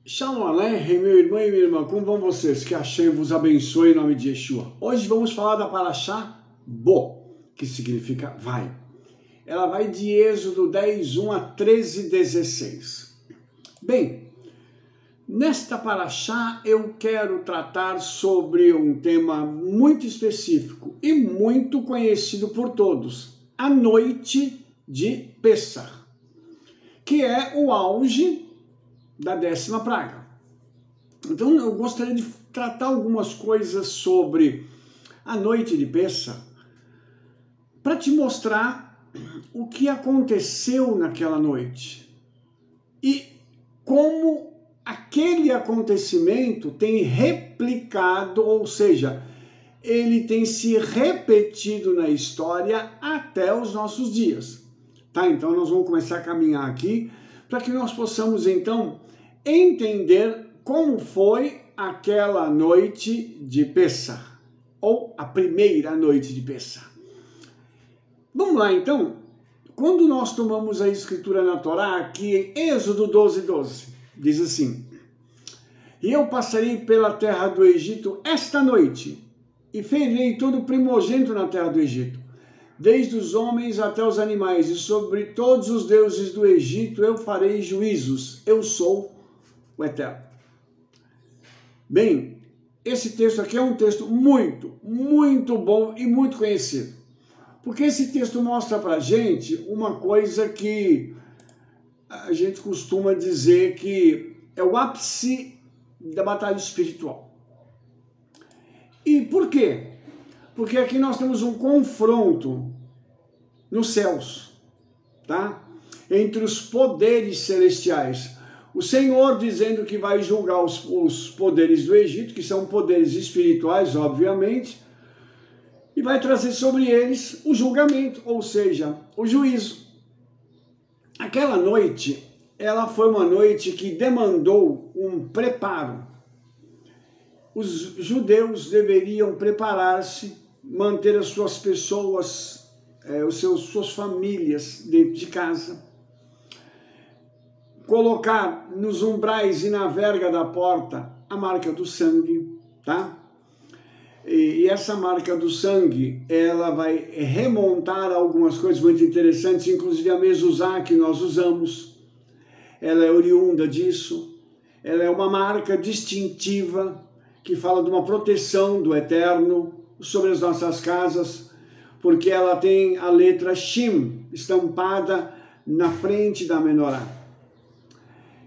Shalom Aleichem, meu irmão e minha irmã, como vão vocês? Que Hashem vos abençoe em nome de Yeshua. Hoje vamos falar da Parashá Bo, que significa vai. Ela vai de Êxodo 10, 1 a 13, 16. Bem, nesta Parashá eu quero tratar sobre um tema muito específico e muito conhecido por todos, a noite de Pessah, que é o auge da 10ª praga. Então eu gostaria de tratar algumas coisas sobre a noite de Pessah para te mostrar o que aconteceu naquela noite e como aquele acontecimento tem replicado, ou seja, ele tem se repetido na história até os nossos dias. Tá? Então nós vamos começar a caminhar aqui para que nós possamos então entender como foi aquela noite de Pessah, ou a primeira noite de Pessah. Vamos lá então, quando nós tomamos a escritura na Torá, aqui em Êxodo 12, 12, diz assim: e eu passarei pela terra do Egito esta noite, e ferirei todo primogênito na terra do Egito, desde os homens até os animais, e sobre todos os deuses do Egito eu farei juízos. Eu sou o Eterno. Bem, esse texto aqui é um texto muito bom e muito conhecido. Porque esse texto mostra pra gente uma coisa que a gente costuma dizer que é o ápice da batalha espiritual. E por quê? Porque aqui nós temos um confronto nos céus, tá? Entre os poderes celestiais. O Senhor dizendo que vai julgar os poderes do Egito, que são poderes espirituais, obviamente, e vai trazer sobre eles o julgamento, ou seja, o juízo. Aquela noite, ela foi uma noite que demandou um preparo. Os judeus deveriam preparar-se, manter as suas pessoas, suas famílias dentro de casa, colocar nos umbrais e na verga da porta a marca do sangue, tá? E essa marca do sangue, ela vai remontar algumas coisas muito interessantes, inclusive a mezuzá que nós usamos, ela é oriunda disso, ela é uma marca distintiva que fala de uma proteção do Eterno sobre as nossas casas, porque ela tem a letra Shin estampada na frente da menorá.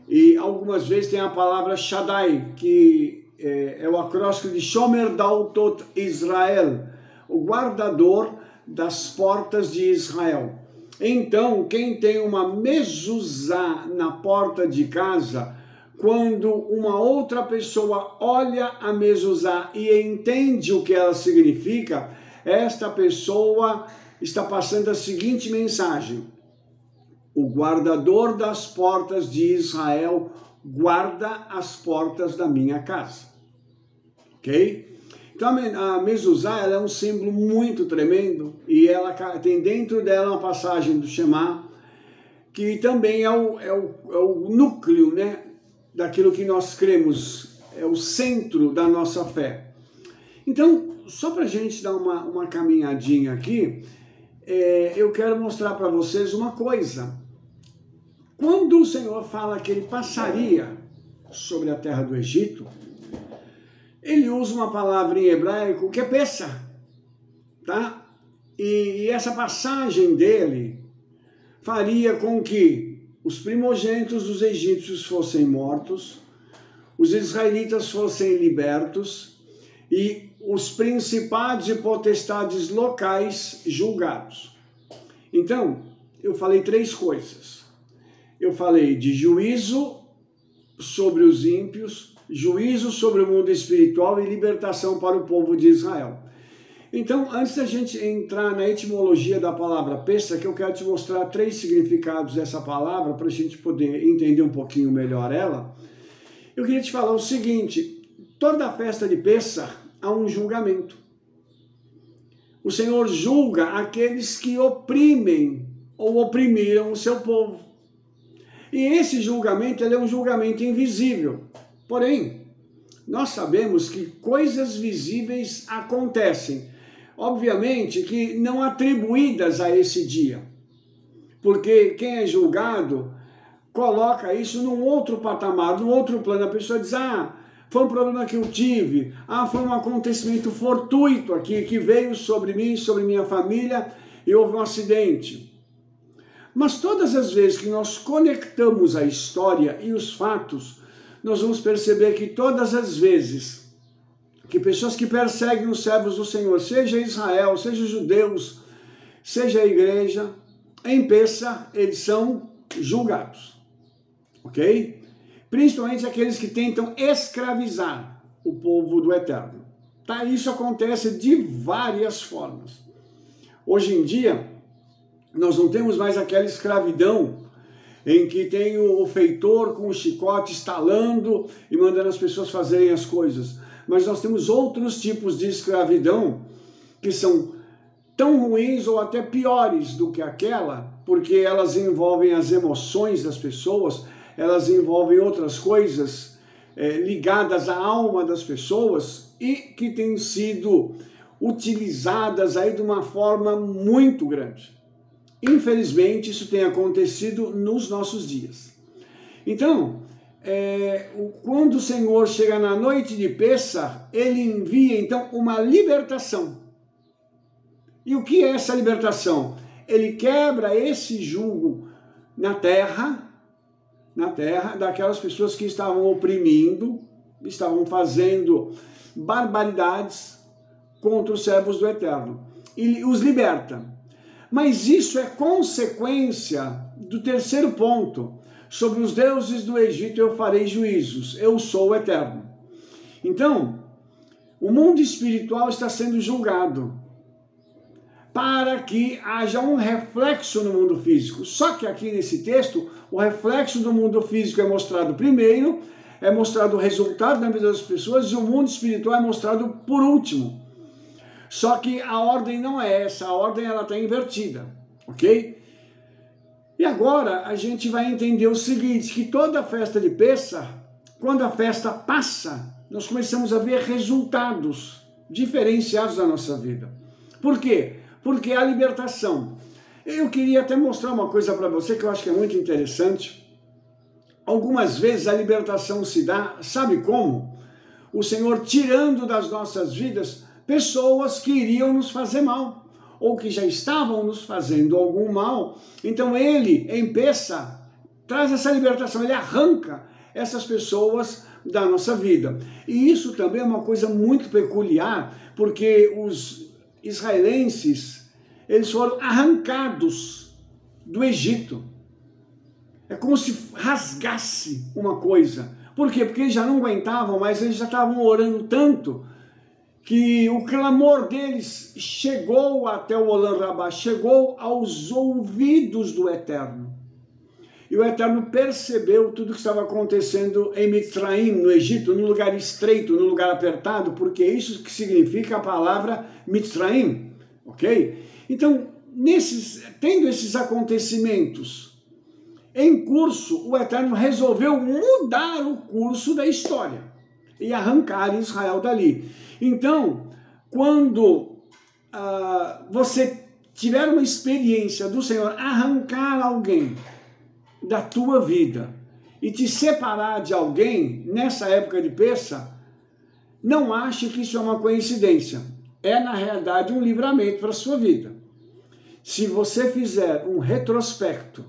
E algumas vezes tem a palavra Shaddai, que é o acróstico de Shomer Daltot Israel, o guardador das portas de Israel. Então, quem tem uma mezuzá na porta de casa, quando uma outra pessoa olha a mezuzá e entende o que ela significa, esta pessoa está passando a seguinte mensagem: o guardador das portas de Israel guarda as portas da minha casa. Ok? Então a mezuzá, ela é um símbolo muito tremendo e ela tem dentro dela uma passagem do Shema, que também é o núcleo, né, daquilo que nós cremos, é o centro da nossa fé. Então, só para a gente dar uma caminhadinha aqui, eu quero mostrar para vocês uma coisa. Quando o Senhor fala que ele passaria sobre a terra do Egito, ele usa uma palavra em hebraico que é Pessah, tá? E essa passagem dele faria com que os primogênitos dos egípcios fossem mortos, os israelitas fossem libertos e os principados e potestades locais julgados. Então, eu falei 3 coisas. Eu falei de juízo sobre os ímpios, juízo sobre o mundo espiritual e libertação para o povo de Israel. Então, antes da gente entrar na etimologia da palavra Pessah, que eu quero te mostrar 3 significados dessa palavra, para a gente poder entender um pouquinho melhor ela, eu queria te falar o seguinte: toda a festa de Pessah há um julgamento. O Senhor julga aqueles que oprimem ou oprimiram o seu povo. E esse julgamento, ele é um julgamento invisível. Porém, nós sabemos que coisas visíveis acontecem. Obviamente que não atribuídas a esse dia. Porque quem é julgado coloca isso num outro patamar, num outro plano. A pessoa diz, foi um problema que eu tive, foi um acontecimento fortuito aqui, que veio sobre mim, sobre minha família, e houve um acidente. Mas todas as vezes que nós conectamos a história e os fatos, nós vamos perceber que todas as vezes que pessoas que perseguem os servos do Senhor, seja Israel, seja judeus, seja a igreja, em Pêssar, eles são julgados, ok? Principalmente aqueles que tentam escravizar o povo do Eterno. Tá? Isso acontece de várias formas. Hoje em dia, nós não temos mais aquela escravidão em que tem o feitor com o chicote estalando e mandando as pessoas fazerem as coisas. Mas nós temos outros tipos de escravidão que são tão ruins ou até piores do que aquela, porque elas envolvem as emoções das pessoas, elas envolvem outras coisas ligadas à alma das pessoas e que têm sido utilizadas aí de uma forma muito grande. Infelizmente, isso tem acontecido nos nossos dias. Então, quando o Senhor chega na noite de Pêssar, ele envia então uma libertação. E o que é essa libertação? Ele quebra esse jugo na terra, daquelas pessoas que estavam oprimindo, estavam fazendo barbaridades contra os servos do Eterno. E os liberta. Mas isso é consequência do terceiro ponto. Sobre os deuses do Egito eu farei juízos. Eu sou o Eterno. Então, o mundo espiritual está sendo julgado para que haja um reflexo no mundo físico. Só que aqui nesse texto, o reflexo do mundo físico é mostrado primeiro, é mostrado o resultado na vida das pessoas, e o mundo espiritual é mostrado por último. Só que a ordem não é essa, a ordem ela está invertida, ok? E agora a gente vai entender o seguinte, que toda a festa de Pêssar, quando a festa passa, nós começamos a ver resultados diferenciados da nossa vida. Por quê? Porque a libertação. Eu queria até mostrar uma coisa para você que eu acho que é muito interessante. Algumas vezes a libertação se dá, sabe como? O Senhor tirando das nossas vidas pessoas que iriam nos fazer mal, ou que já estavam nos fazendo algum mal. Então ele, em Pêssar, traz essa libertação, ele arranca essas pessoas da nossa vida. E isso também é uma coisa muito peculiar, porque os israelenses, eles foram arrancados do Egito. É como se rasgasse uma coisa. Por quê? Porque eles já não aguentavam, mas eles já estavam orando tanto que o clamor deles chegou até o Olam Rabá, chegou aos ouvidos do Eterno. E o Eterno percebeu tudo que estava acontecendo em Mitzraim, no Egito, no lugar estreito, no lugar apertado, porque é isso que significa a palavra Mitzraim, ok? Então, tendo esses acontecimentos em curso, o Eterno resolveu mudar o curso da história e arrancar Israel dali. Então, quando você tiver uma experiência do Senhor arrancar alguém da tua vida e te separar de alguém nessa época de Pêssar, não ache que isso é uma coincidência. É, na realidade, um livramento para a sua vida. Se você fizer um retrospecto,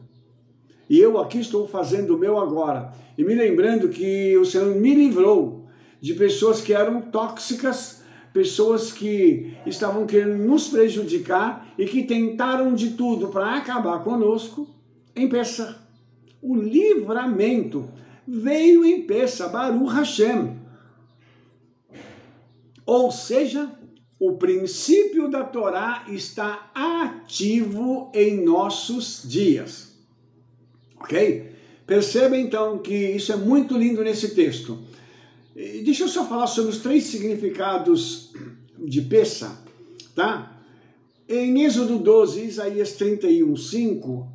e eu aqui estou fazendo o meu agora, e me lembrando que o Senhor me livrou de pessoas que eram tóxicas, pessoas que estavam querendo nos prejudicar e que tentaram de tudo para acabar conosco, em Pêssar. O livramento veio em Pêssar, Baruch Hashem. Ou seja, o princípio da Torá está ativo em nossos dias. Ok? Perceba então que isso é muito lindo nesse texto. E deixa eu só falar sobre os 3 significados de Pêssar, tá? Em Êxodo 12, Isaías 31:5,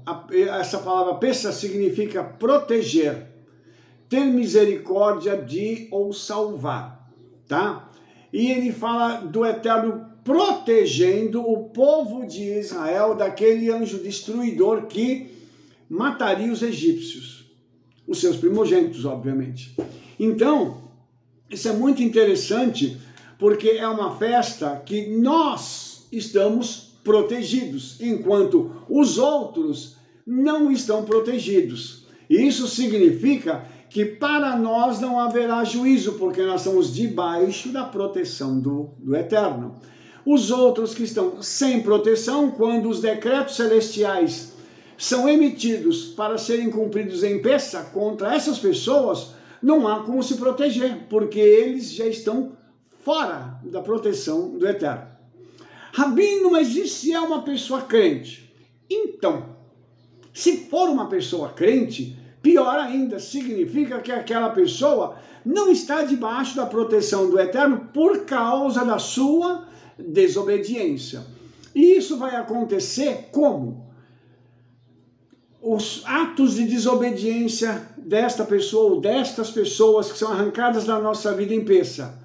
essa palavra Pessa significa proteger, ter misericórdia de ou salvar, tá? E ele fala do Eterno protegendo o povo de Israel daquele anjo destruidor que mataria os egípcios, os seus primogênitos, obviamente. Então, isso é muito interessante, porque é uma festa que nós estamos protegidos, enquanto os outros não estão protegidos. E isso significa que para nós não haverá juízo, porque nós estamos debaixo da proteção do Eterno. Os outros que estão sem proteção, quando os decretos celestiais são emitidos para serem cumpridos em Pessa, contra essas pessoas, não há como se proteger, porque eles já estão fora da proteção do Eterno. Rabino, mas e se é uma pessoa crente? Então, se for uma pessoa crente, pior ainda, significa que aquela pessoa não está debaixo da proteção do Eterno por causa da sua desobediência. E isso vai acontecer como? Os atos de desobediência desta pessoa ou destas pessoas que são arrancadas da nossa vida em Pessa,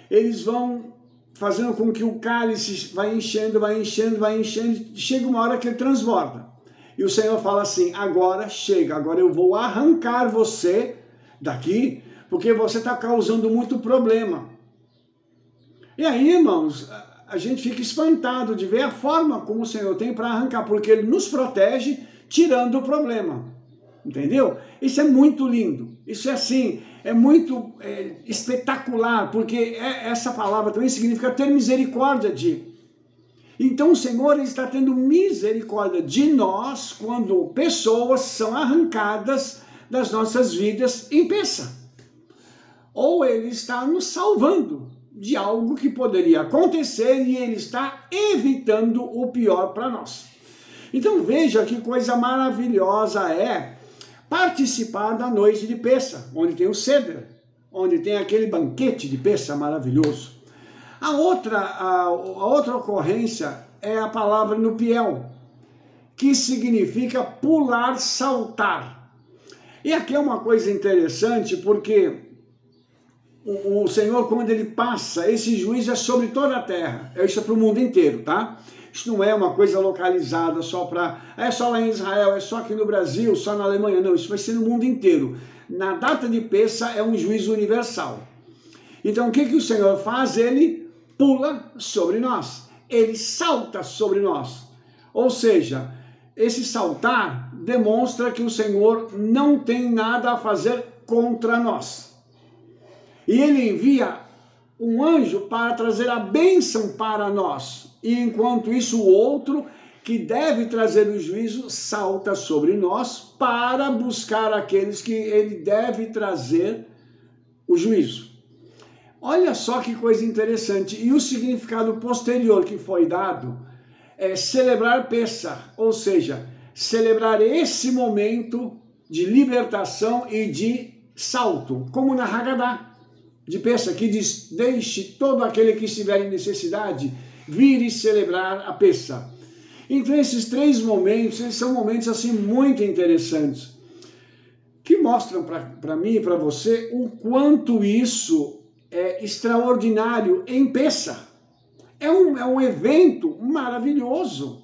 eles vão fazendo com que o cálice vai enchendo, chega uma hora que ele transborda. E o Senhor fala assim, agora chega, agora eu vou arrancar você daqui, porque você está causando muito problema. E aí, irmãos, a gente fica espantado de ver a forma como o Senhor tem para arrancar, porque Ele nos protege tirando o problema. Entendeu? Isso é muito lindo. Isso é assim, é muito espetacular, porque essa palavra também significa ter misericórdia de. Então o Senhor está tendo misericórdia de nós quando pessoas são arrancadas das nossas vidas em Pessa. Ou Ele está nos salvando de algo que poderia acontecer e Ele está evitando o pior para nós. Então veja que coisa maravilhosa é participar da noite de Pessa, onde tem o Seder, onde tem aquele banquete de Pessa maravilhoso. A outra ocorrência é a palavra nupiel, que significa pular, saltar. E aqui é uma coisa interessante, porque o Senhor, quando Ele passa, esse juízo é sobre toda a terra, isso é para o mundo inteiro, tá? Isso não é uma coisa localizada só para... é só lá em Israel, é só aqui no Brasil, só na Alemanha, não, isso vai ser no mundo inteiro. Na data de Pessa é um juízo universal. Então o que o Senhor faz? Ele pula sobre nós, Ele salta sobre nós. Ou seja, esse saltar demonstra que o Senhor não tem nada a fazer contra nós. E Ele envia um anjo para trazer a bênção para nós. E enquanto isso, o outro, que deve trazer o juízo, salta sobre nós para buscar aqueles que ele deve trazer o juízo. Olha só que coisa interessante. E o significado posterior que foi dado é celebrar Pessa, ou seja, celebrar esse momento de libertação e de salto, como na Haggadah de Pessa, que diz, deixe todo aquele que estiver em necessidade vir e celebrar a Pessa. Então esses três momentos, eles são momentos assim muito interessantes, que mostram para mim e para você o quanto isso é extraordinário em Pessa. É um evento maravilhoso.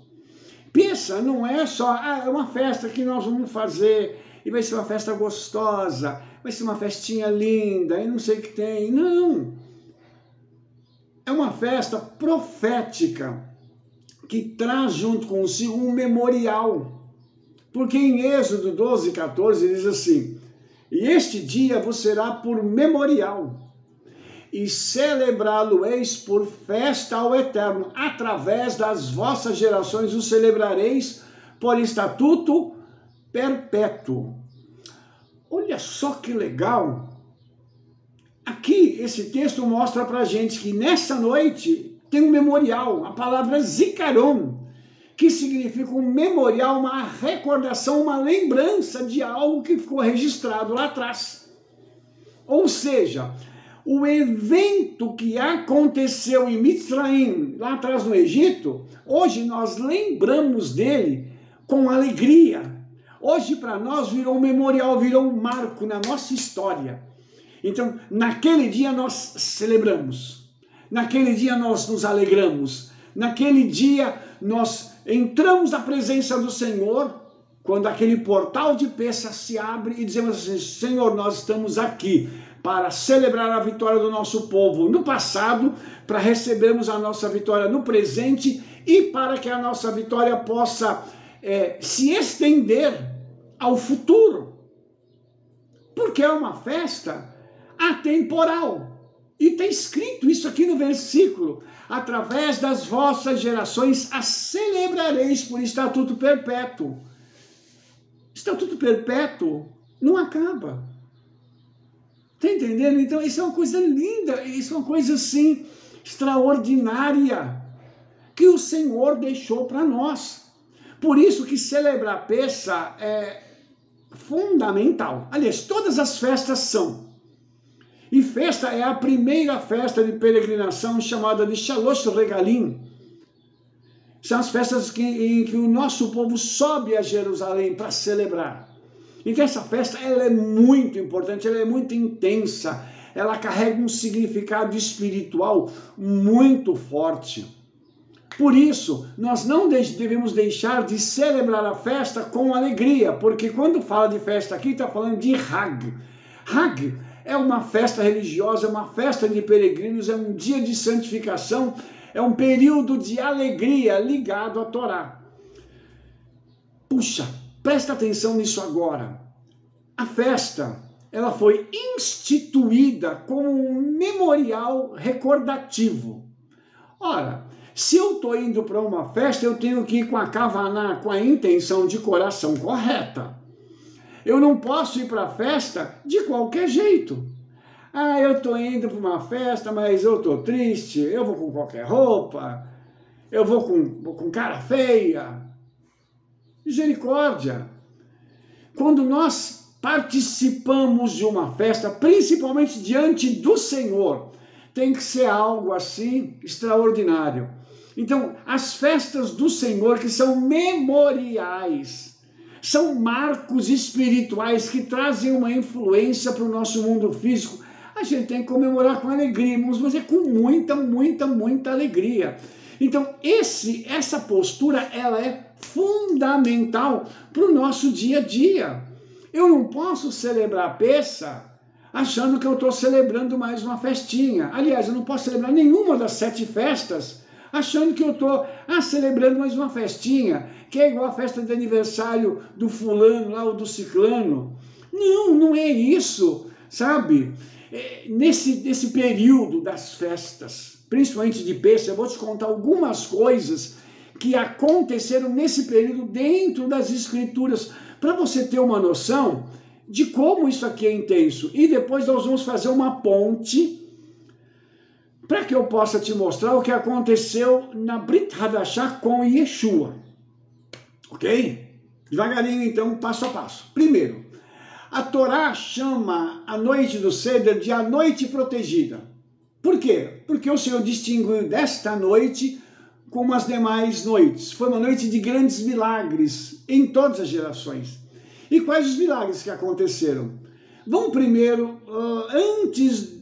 Pessa não é só, é uma festa que nós vamos fazer, e vai ser uma festa gostosa, vai ser uma festinha linda, e não sei o que tem. Não! É uma festa profética, que traz junto consigo um memorial. Porque em Êxodo 12:14 diz assim, e este dia vos será por memorial, e celebrá-lo-eis por festa ao Eterno, através das vossas gerações o celebrareis por estatuto perpétuo. Olha só que legal! Aqui, esse texto mostra pra gente que nessa noite tem um memorial, a palavra zikaron, que significa um memorial, uma recordação, uma lembrança de algo que ficou registrado lá atrás. Ou seja, o evento que aconteceu em Mitzraim, lá atrás no Egito, hoje nós lembramos dele com alegria. Hoje para nós virou um memorial, virou um marco na nossa história. Então, naquele dia nós celebramos, naquele dia nós nos alegramos, naquele dia nós entramos na presença do Senhor, quando aquele portal de Pêssah se abre e dizemos assim: Senhor, nós estamos aqui para celebrar a vitória do nosso povo no passado, para recebermos a nossa vitória no presente e para que a nossa vitória possa se estender ao futuro. Porque é uma festa atemporal. E está escrito isso aqui no versículo: através das vossas gerações a celebrareis por estatuto perpétuo. Estatuto perpétuo não acaba. Está entendendo? Então isso é uma coisa linda, isso é uma coisa assim extraordinária que o Senhor deixou para nós. Por isso que celebrar Pêssah é fundamental. Aliás, todas as festas são. E festa é a primeira festa de peregrinação chamada de Shalosh Regalim. São as festas em que o nosso povo sobe a Jerusalém para celebrar. Então essa festa ela é muito importante, ela é muito intensa, ela carrega um significado espiritual muito forte. Por isso, nós não devemos deixar de celebrar a festa com alegria, porque quando fala de festa aqui, está falando de Hag. Hag é uma festa religiosa, é uma festa de peregrinos, é um dia de santificação, é um período de alegria ligado à Torá. Puxa, presta atenção nisso agora. A festa, ela foi instituída como um memorial recordativo. Ora, se eu estou indo para uma festa, eu tenho que ir com a kavaná, com a intenção de coração correta. Eu não posso ir para a festa de qualquer jeito. Ah, eu estou indo para uma festa, mas eu estou triste, eu vou com qualquer roupa, eu vou com cara feia. Misericórdia! Quando nós participamos de uma festa, principalmente diante do Senhor, tem que ser algo assim extraordinário. Então, as festas do Senhor, que são memoriais, são marcos espirituais que trazem uma influência para o nosso mundo físico, a gente tem que comemorar com alegria, irmãos, mas é com muita, muita, muita alegria. Então, essa postura, ela é fundamental para o nosso dia a dia. Eu não posso celebrar Pêssah achando que eu estou celebrando mais uma festinha. Aliás, eu não posso celebrar nenhuma das 7 festas achando que eu estou celebrando mais uma festinha, que é igual a festa de aniversário do fulano lá ou do ciclano. Não, não é isso, sabe? Nesse período das festas, principalmente de Pêssah, eu vou te contar algumas coisas que aconteceram nesse período dentro das Escrituras, para você ter uma noção de como isso aqui é intenso. E depois nós vamos fazer uma ponte para que eu possa te mostrar o que aconteceu na Brit Hadashah com Yeshua. Ok? Devagarinho então, passo a passo. Primeiro, a Torá chama a noite do Seder de a noite protegida. Por quê? Porque o Senhor distinguiu desta noite como as demais noites. Foi uma noite de grandes milagres em todas as gerações. E quais os milagres que aconteceram? Vamos primeiro, antes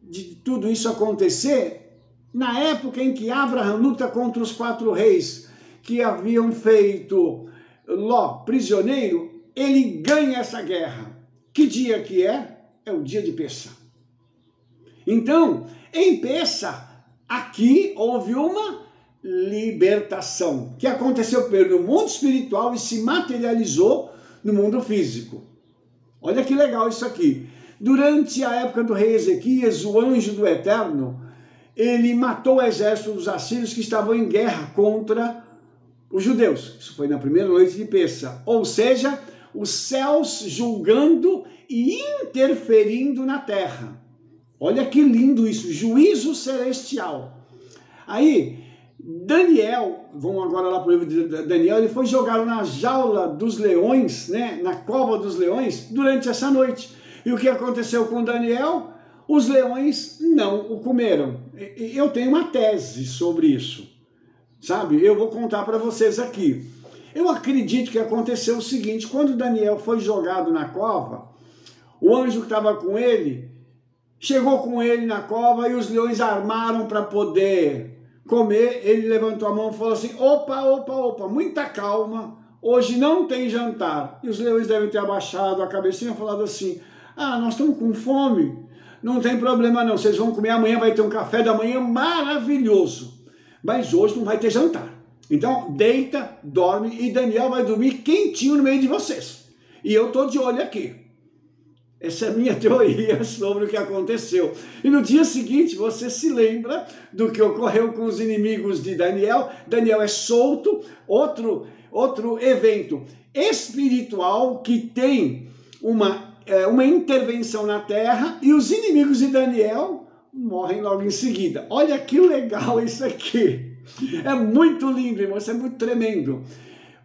de tudo isso acontecer, na época em que Abraham luta contra os 4 reis que haviam feito Ló prisioneiro, ele ganha essa guerra. Que dia que é? É o dia de Pêssah. Então, em Pêssah, aqui houve uma libertação, que aconteceu primeiro no mundo espiritual e se materializou no mundo físico. Olha que legal isso aqui. Durante a época do rei Ezequias, o anjo do Eterno, ele matou o exército dos assírios que estavam em guerra contra os judeus. Isso foi na primeira noite de Pêssah. Ou seja, os céus julgando e interferindo na terra. Olha que lindo isso, juízo celestial. Aí, Daniel, vamos agora lá para o livro de Daniel, ele foi jogado na jaula dos leões, né, na cova dos leões, durante essa noite. E o que aconteceu com Daniel? os leões não o comeram. Eu tenho uma tese sobre isso, sabe? Eu vou contar para vocês aqui. Eu acredito que aconteceu o seguinte: quando Daniel foi jogado na cova, o anjo que estava com ele chegou com ele na cova e os leões armaram para poder comer. Ele levantou a mão e falou assim: opa, muita calma, hoje não tem jantar. E os leões devem ter abaixado a cabecinha e falado assim: ah, nós estamos com fome, não tem problema não, vocês vão comer, amanhã vai ter um café da manhã maravilhoso, mas hoje não vai ter jantar. Então deita, dorme, e Daniel vai dormir quentinho no meio de vocês. E eu estou de olho aqui. Essa é a minha teoria sobre o que aconteceu. E no dia seguinte, você se lembra do que ocorreu com os inimigos de Daniel. Daniel é solto, outro evento espiritual que tem uma intervenção na terra, e os inimigos de Daniel morrem logo em seguida. Olha que legal isso aqui. É muito lindo, irmão, isso é muito tremendo.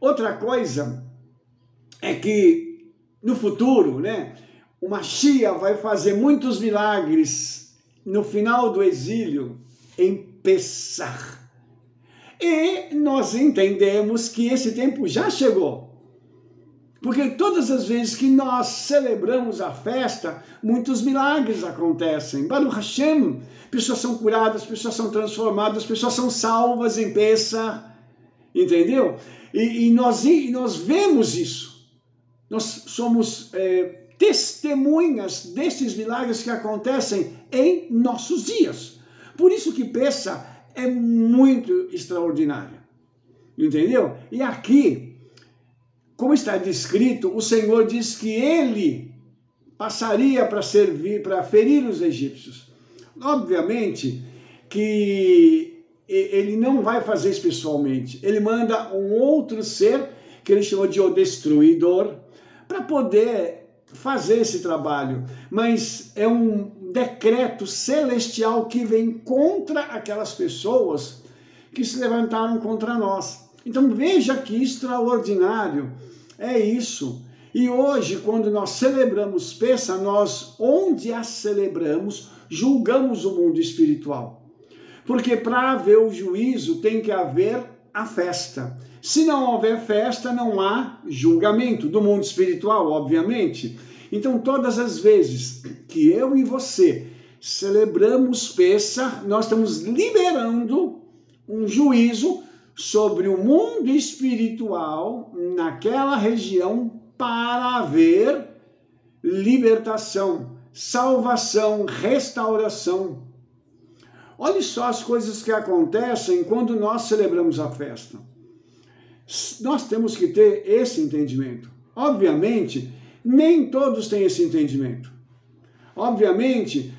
Outra coisa é que no futuro, né, o Mashiach vai fazer muitos milagres no final do exílio, em Pessach. E nós entendemos que esse tempo já chegou. Porque todas as vezes que nós celebramos a festa, muitos milagres acontecem. Baruch Hashem, pessoas são curadas, pessoas são transformadas, pessoas são salvas em Pessach. Entendeu? E nós vemos isso. Nós somos testemunhas desses milagres que acontecem em nossos dias. Por isso que Pessach é muito extraordinário. Entendeu? E aqui, como está descrito, o Senhor diz que ele passaria para ferir os egípcios. Obviamente que ele não vai fazer isso pessoalmente. Ele manda um outro ser, que ele chamou de o destruidor, para poder fazer esse trabalho. Mas é um decreto celestial que vem contra aquelas pessoas que se levantaram contra nós. Então veja que extraordinário é isso. E hoje, quando nós celebramos Pessach, nós, onde a celebramos, julgamos o mundo espiritual. Porque para haver o juízo tem que haver a festa. Se não houver festa, não há julgamento do mundo espiritual, obviamente. Então, todas as vezes que eu e você celebramos Pessach, nós estamos liberando um juízo sobre o mundo espiritual naquela região para haver libertação, salvação, restauração. Olhe só as coisas que acontecem quando nós celebramos a festa. Nós temos que ter esse entendimento. Obviamente, nem todos têm esse entendimento. Obviamente,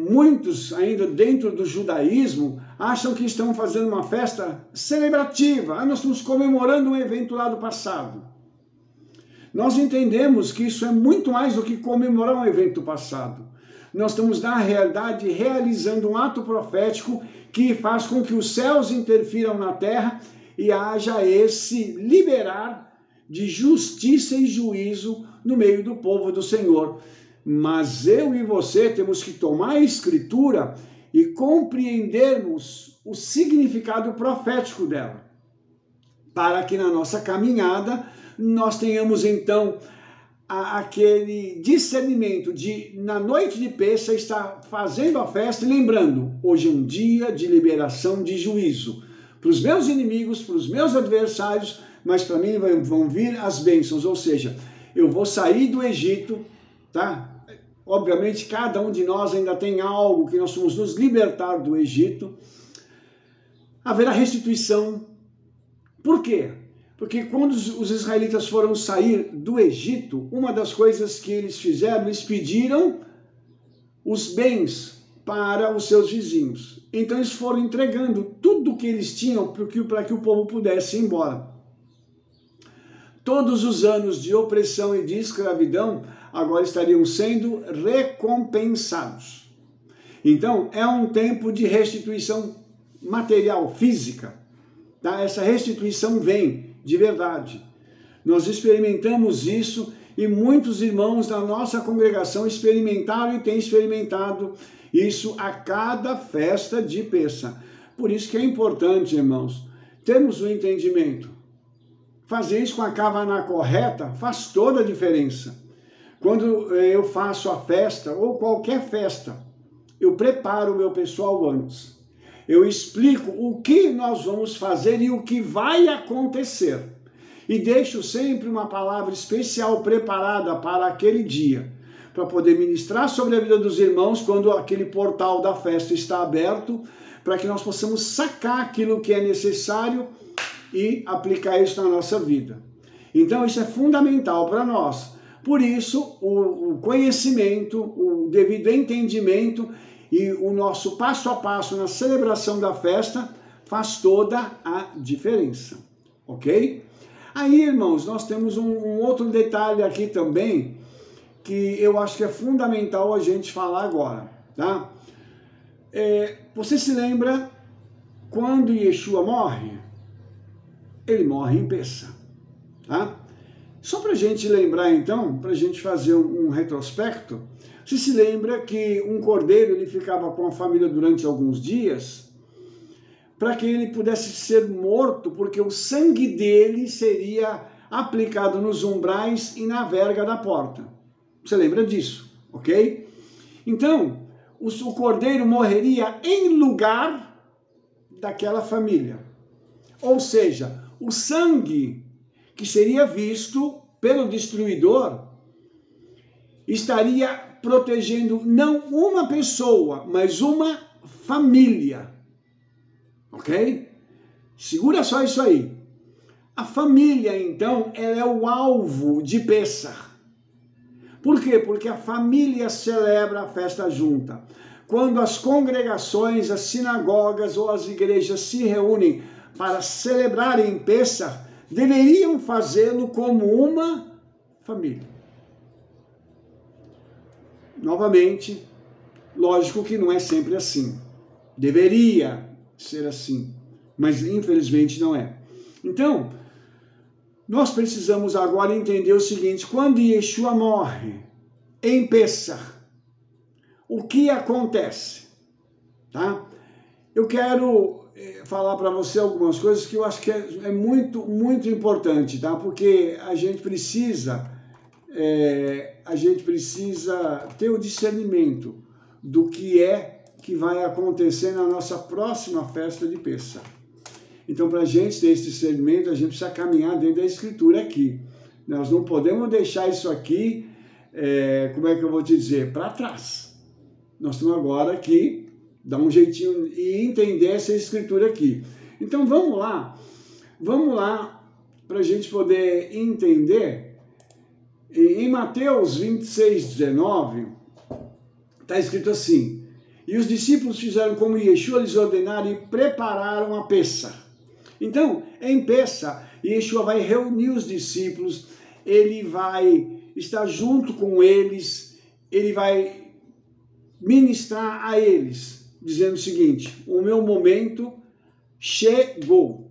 muitos ainda dentro do judaísmo acham que estão fazendo uma festa celebrativa. Nós estamos comemorando um evento lá do passado. Nós entendemos que isso é muito mais do que comemorar um evento passado. Nós estamos, na realidade, realizando um ato profético que faz com que os céus interfiram na terra e haja esse liberar de justiça e juízo no meio do povo do Senhor. Mas eu e você temos que tomar a Escritura e compreendermos o significado profético dela, para que na nossa caminhada nós tenhamos então aquele discernimento de, na noite de Pessach, estar fazendo a festa e lembrando, hoje é um dia de liberação de juízo para os meus inimigos, para os meus adversários, mas para mim vão vir as bênçãos, ou seja, eu vou sair do Egito, tá? Obviamente, cada um de nós ainda tem algo que nós vamos nos libertar do Egito. Haverá restituição. Por quê? Porque quando os israelitas foram sair do Egito, uma das coisas que eles fizeram, eles pediram os bens para os seus vizinhos. Então eles foram entregando tudo o que eles tinham para que o povo pudesse ir embora. Todos os anos de opressão e de escravidão agora estariam sendo recompensados. Então é um tempo de restituição material, física. Tá? Essa restituição vem de verdade. Nós experimentamos isso E muitos irmãos da nossa congregação experimentaram e têm experimentado isso a cada festa de Pêssar. Por isso que é importante, irmãos, termos o entendimento. Fazer isso com a kavaná correta faz toda a diferença. Quando eu faço a festa, ou qualquer festa, eu preparo o meu pessoal antes. Eu explico o que nós vamos fazer e o que vai acontecer. E deixo sempre uma palavra especial preparada para aquele dia, para poder ministrar sobre a vida dos irmãos quando aquele portal da festa está aberto, para que nós possamos sacar aquilo que é necessário e aplicar isso na nossa vida. Então isso é fundamental para nós. Por isso, o conhecimento, o devido entendimento e o nosso passo a passo na celebração da festa faz toda a diferença, ok? Aí, irmãos, nós temos um outro detalhe aqui também, que eu acho que é fundamental a gente falar agora, tá? Você se lembra quando Yeshua morre? Ele morre em Pêssar, tá? Só para a gente lembrar, então, para a gente fazer um retrospecto, você se lembra que um cordeiro ele ficava com a família durante alguns dias para que ele pudesse ser morto, porque o sangue dele seria aplicado nos umbrais e na verga da porta. Você lembra disso, ok? Então, o cordeiro morreria em lugar daquela família. Ou seja, o sangue que seria visto pelo destruidor estaria protegendo não uma pessoa, mas uma família. Ok? Segura só isso aí. A família, então, ela é o alvo de Pêssar. Por quê? Porque a família celebra a festa junta. Quando as congregações, as sinagogas ou as igrejas se reúnem para celebrarem Pêssar, deveriam fazê-lo como uma família. Novamente, lógico que não é sempre assim. Deveria ser assim, mas infelizmente não é. Então, nós precisamos agora entender o seguinte: quando Yeshua morre em Pêssar, o que acontece? Tá? Eu quero falar para você algumas coisas que eu acho que é muito, muito importante, tá? Porque a gente precisa ter o discernimento do que vai acontecer na nossa próxima festa de Pêssar. Então, para a gente ter esse discernimento, a gente precisa caminhar dentro da Escritura aqui. Nós não podemos deixar isso aqui, como é que eu vou te dizer, para trás. Nós temos agora que dar um jeitinho e entender essa Escritura aqui. Então, vamos lá para a gente poder entender. Em Mateus 26, 19, está escrito assim: e os discípulos fizeram como Yeshua lhes ordenara e prepararam a Pêssar. Então, em Pêssar, Yeshua vai reunir os discípulos, ele vai estar junto com eles, ele vai ministrar a eles, dizendo o seguinte: o meu momento chegou.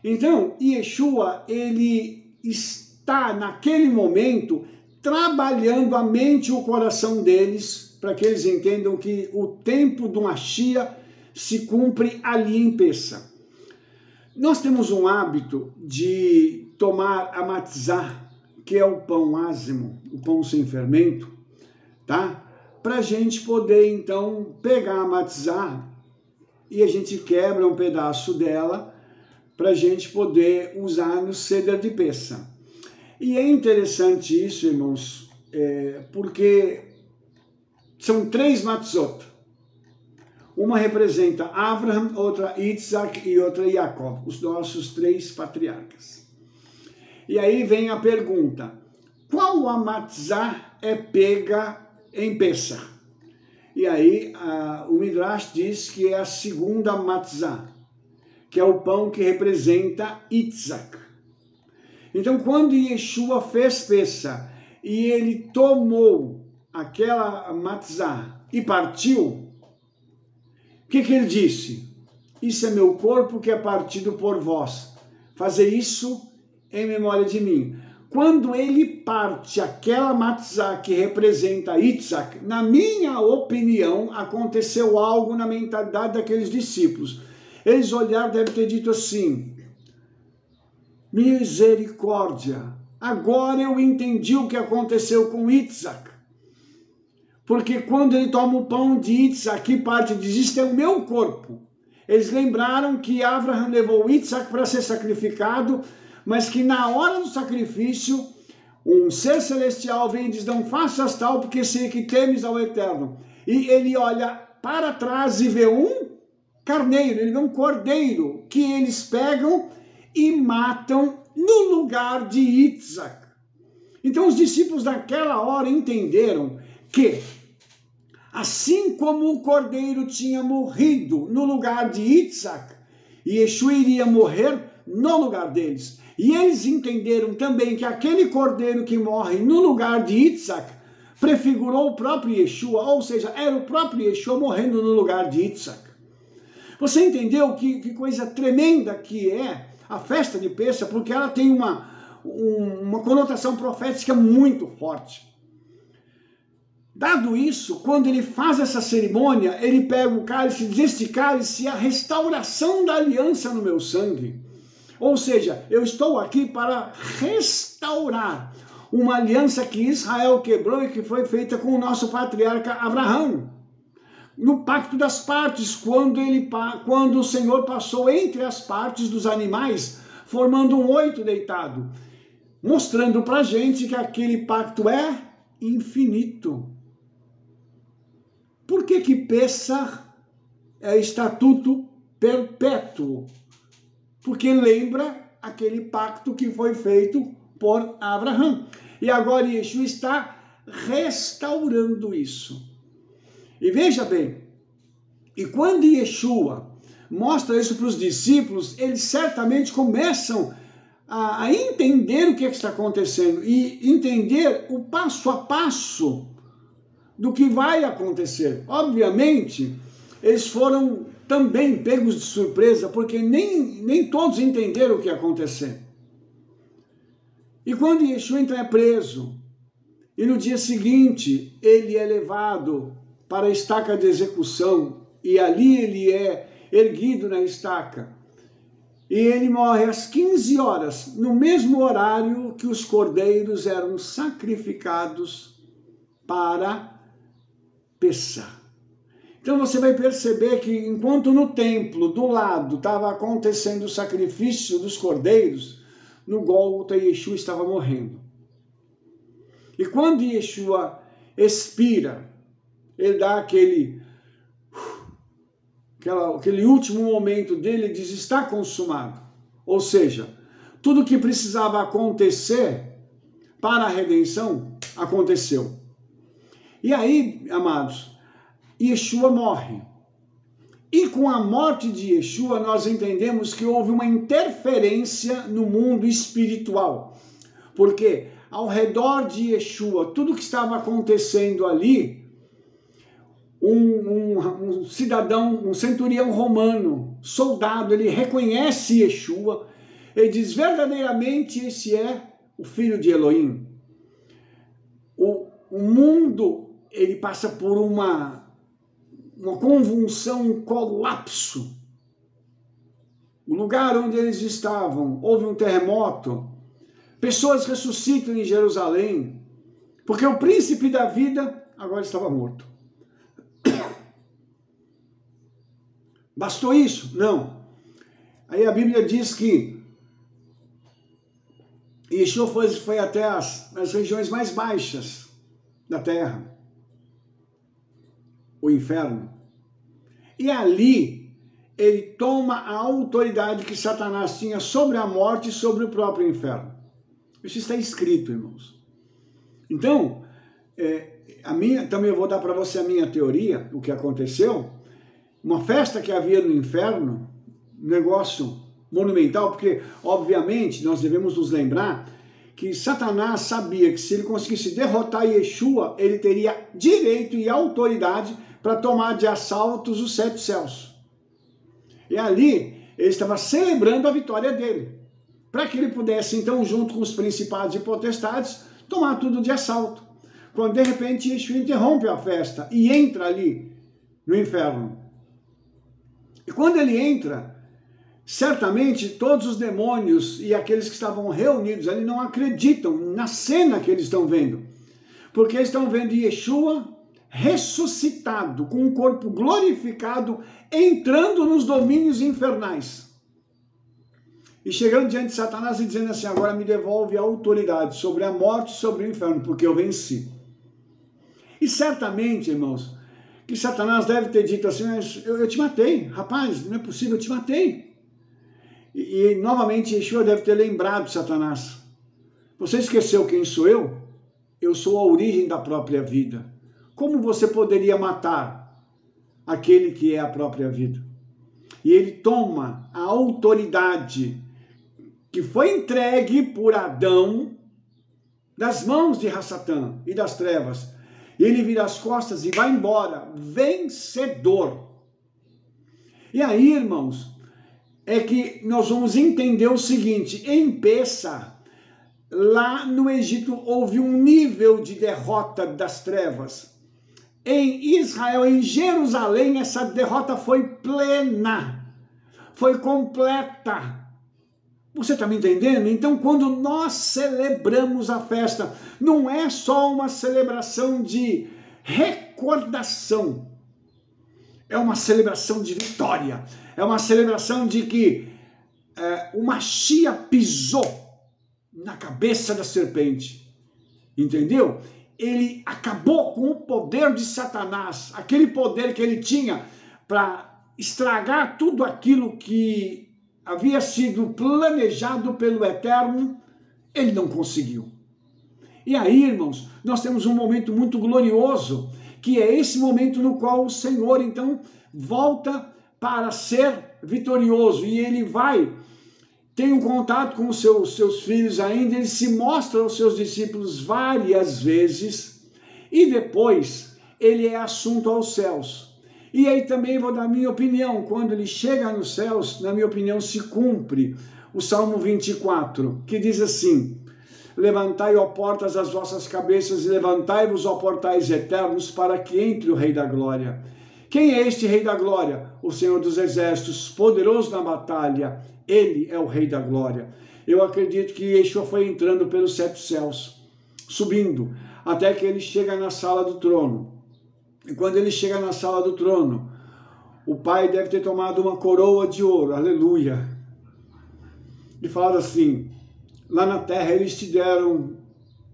Então, Yeshua, ele está naquele momento trabalhando a mente e o coração deles, para que eles entendam que o tempo do Mashiach se cumpre ali em Pêssar. Nós temos um hábito de tomar a matzah, que é o pão ázimo, o pão sem fermento, tá? Para a gente poder, então, pegar a matzah e a gente quebra um pedaço dela para a gente poder usar no Seder de Pêssar. E é interessante isso, irmãos, porque são 3 matzot. Uma representa Abraham, outra Isaac e outra Jacob, os nossos 3 patriarcas. E aí vem a pergunta: qual a matzah é pega em Pêssar? E aí o Midrash diz que é a segunda matzah, que é o pão que representa Isaac. Então, quando Yeshua fez Pêssar e ele tomou aquela matzah e partiu, o que ele disse? Isso é meu corpo que é partido por vós. Fazer isso em memória de mim. quando ele parte aquela matzah que representa Yitzhak, na minha opinião, aconteceu algo na mentalidade daqueles discípulos. Eles olharam, devem ter dito assim, misericórdia, agora eu entendi o que aconteceu com Yitzhak. Porque quando ele toma o pão de Yitzhak, que parte diz, isto é o meu corpo. Eles lembraram que Abraham levou Yitzhak para ser sacrificado, mas que na hora do sacrifício, um ser celestial vem e diz, não faças tal, porque sei que temes ao Eterno. E ele olha para trás e vê um carneiro, ele vê um cordeiro, que eles pegam e matam no lugar de Yitzhak. Então os discípulos naquela hora entenderam que, assim como o cordeiro tinha morrido no lugar de Yitzhak, Yeshua iria morrer no lugar deles. E eles entenderam também que aquele cordeiro que morre no lugar de Yitzhak prefigurou o próprio Yeshua, ou seja, era o próprio Yeshua morrendo no lugar de Yitzhak. Você entendeu que coisa tremenda que é a festa de Pêssach, porque ela tem uma conotação profética muito forte. Dado isso, quando ele faz essa cerimônia, ele pega o cálice e diz, este cálice é a restauração da aliança no meu sangue. Ou seja, eu estou aqui para restaurar uma aliança que Israel quebrou e que foi feita com o nosso patriarca Abraão. No pacto das partes, quando o Senhor passou entre as partes dos animais, formando um 8 deitado, mostrando para a gente que aquele pacto é infinito. Por que Pêssach é estatuto perpétuo? Porque lembra aquele pacto que foi feito por Abraão. E agora Yeshua está restaurando isso. E veja bem, e quando Yeshua mostra isso para os discípulos, eles certamente começam a entender o que está acontecendo e entender o passo a passo do que vai acontecer. Obviamente, eles foram também pegos de surpresa, porque nem todos entenderam o que ia acontecer. E quando Yeshua então é preso, e no dia seguinte ele é levado para a estaca de execução, e ali ele é erguido na estaca, e ele morre às 15 horas, no mesmo horário que os cordeiros eram sacrificados para Pêssach. Então você vai perceber que enquanto no templo, do lado, estava acontecendo o sacrifício dos cordeiros, no Gólgota Yeshua estava morrendo. E quando Yeshua expira, ele dá aquele último momento dele, ele diz, está consumado. Ou seja, tudo que precisava acontecer para a redenção, aconteceu. E aí, amados, Yeshua morre. E com a morte de Yeshua, nós entendemos que houve uma interferência no mundo espiritual. Porque ao redor de Yeshua, tudo que estava acontecendo ali, um cidadão, um centurião romano, soldado, ele reconhece Yeshua, ele diz, verdadeiramente esse é o Filho de Elohim. O mundo, ele passa por uma convulsão, um colapso. O lugar onde eles estavam, houve um terremoto, pessoas ressuscitam em Jerusalém, porque o príncipe da vida agora estava morto. Bastou isso? Não. Aí a Bíblia diz que Yeshua foi até as regiões mais baixas da terra, o inferno. E ali ele toma a autoridade que Satanás tinha sobre a morte e sobre o próprio inferno. Isso está escrito, irmãos. Então, também eu vou dar para você a minha teoria, o que aconteceu. Uma festa que havia no inferno, um negócio monumental, porque, obviamente, nós devemos nos lembrar que Satanás sabia que se ele conseguisse derrotar Yeshua, ele teria direito e autoridade para tomar de assaltos os 7 céus. E ali, ele estava celebrando a vitória dele. para que ele pudesse, então, junto com os principados e potestades, tomar tudo de assalto. Quando, de repente, Yeshua interrompe a festa e entra ali no inferno. E quando ele entra, certamente todos os demônios e aqueles que estavam reunidos ali não acreditam na cena que eles estão vendo. Porque eles estão vendo Yeshua ressuscitado, com um corpo glorificado, entrando nos domínios infernais. E chegando diante de Satanás e dizendo assim, agora me devolve a autoridade sobre a morte e sobre o inferno, porque eu venci. E certamente, irmãos, que Satanás deve ter dito assim, eu te matei, rapaz, não é possível, eu te matei. E novamente Yeshua deve ter lembrado Satanás, você esqueceu quem sou eu? Eu sou a origem da própria vida. Como você poderia matar aquele que é a própria vida? E ele toma a autoridade que foi entregue por Adão das mãos de Satã e das trevas. Ele vira as costas e vai embora, vencedor. E aí, irmãos, é que nós vamos entender o seguinte, em Pessa, lá no Egito houve um nível de derrota das trevas. Em Israel, em Jerusalém, essa derrota foi plena, foi completa. Você está me entendendo? Então, quando nós celebramos a festa, não é só uma celebração de recordação, é uma celebração de vitória, é uma celebração de que o Mashiach pisou na cabeça da serpente, entendeu? Ele acabou com o poder de Satanás, aquele poder que ele tinha para estragar tudo aquilo que havia sido planejado pelo Eterno, ele não conseguiu. E aí, irmãos, nós temos um momento muito glorioso, que é esse momento no qual o Senhor, então, volta para ser vitorioso, e ele tem um contato com os seus filhos ainda, ele se mostra aos seus discípulos várias vezes, e depois ele é assunto aos céus. E aí também vou dar a minha opinião, quando ele chega nos céus, na minha opinião, se cumpre o Salmo 24, que diz assim, levantai, ó portas, as vossas cabeças, e levantai-vos, ó portais eternos, para que entre o Rei da Glória. Quem é este Rei da Glória? O Senhor dos Exércitos, poderoso na batalha, ele é o Rei da Glória. Eu acredito que Yeshua foi entrando pelos 7 céus, subindo, até que ele chega na sala do trono. E quando ele chega na sala do trono, o Pai deve ter tomado uma coroa de ouro, aleluia, e fala assim, lá na terra eles te deram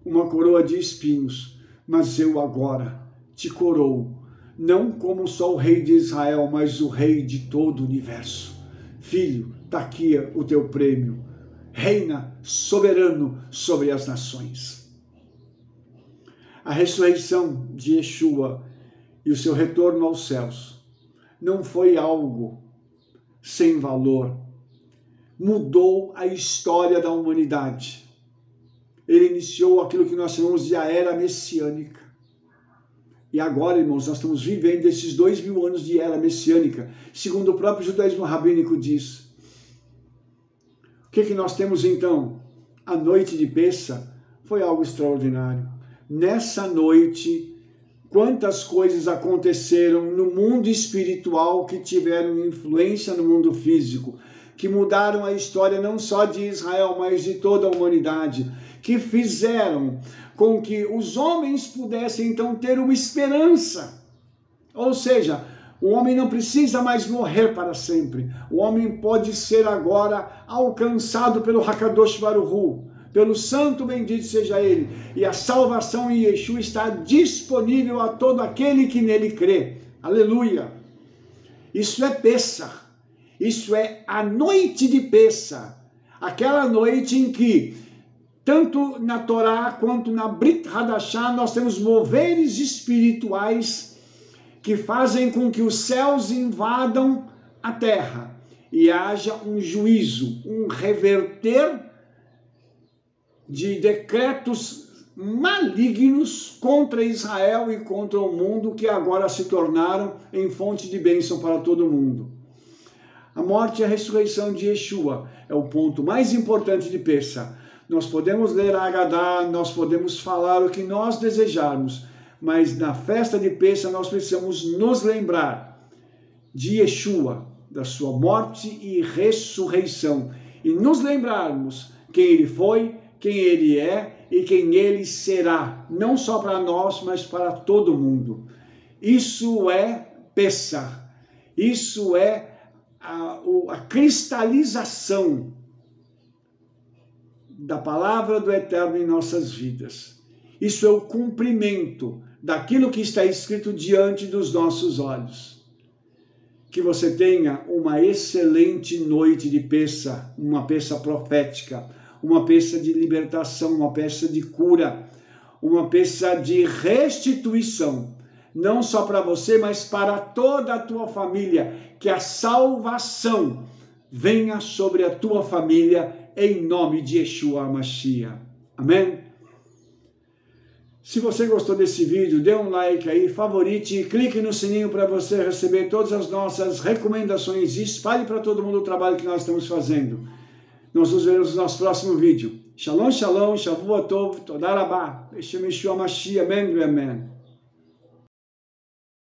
uma coroa de espinhos, mas eu agora te coroo, não como só o rei de Israel, mas o rei de todo o universo. Filho, está aqui o teu prêmio, reina soberano sobre as nações. A ressurreição de Yeshua e o seu retorno aos céus não foi algo sem valor. Mudou a história da humanidade. Ele iniciou aquilo que nós chamamos de a era messiânica. E agora, irmãos, nós estamos vivendo esses 2000 anos de era messiânica, segundo o próprio judaísmo rabínico diz. O que nós temos então? A noite de Pessa foi algo extraordinário. Nessa noite, quantas coisas aconteceram no mundo espiritual que tiveram influência no mundo físico, que mudaram a história não só de Israel, mas de toda a humanidade, que fizeram com que os homens pudessem então ter uma esperança. Ou seja, o homem não precisa mais morrer para sempre. O homem pode ser agora alcançado pelo Hakadosh Baruch Hu, pelo santo bendito seja ele, e a salvação em Yeshua está disponível a todo aquele que nele crê. Aleluia! Isso é Pessah, isso é a noite de Pessah, aquela noite em que, tanto na Torá quanto na Brit Hadashah, nós temos moveres espirituais que fazem com que os céus invadam a terra e haja um juízo, um reverter de decretos malignos contra Israel e contra o mundo, que agora se tornaram em fonte de bênção para todo mundo. A morte e a ressurreição de Yeshua é o ponto mais importante de Pessa. Nós podemos ler a Agadá, nós podemos falar o que nós desejarmos, mas na festa de Pessa nós precisamos nos lembrar de Yeshua, da sua morte e ressurreição, e nos lembrarmos quem ele foi, quem ele é e quem ele será, não só para nós, mas para todo mundo. Isso é Pessa, isso é a cristalização da palavra do Eterno em nossas vidas. Isso é o cumprimento daquilo que está escrito diante dos nossos olhos. Que você tenha uma excelente noite de Pessa, uma Pessa profética, uma Pessa de libertação, uma Pessa de cura, uma Pessa de restituição, não só para você, mas para toda a tua família, que a salvação venha sobre a tua família, em nome de Yeshua HaMashiach. Amém? Se você gostou desse vídeo, dê um like aí, favorite e clique no sininho para você receber todas as nossas recomendações e espalhe para todo mundo o trabalho que nós estamos fazendo. Nós nos vemos no nosso próximo vídeo. Shalom, shalom, Shavua Tov, Toda Rabá, Beshem Yeshua HaMashiach, amém, amém.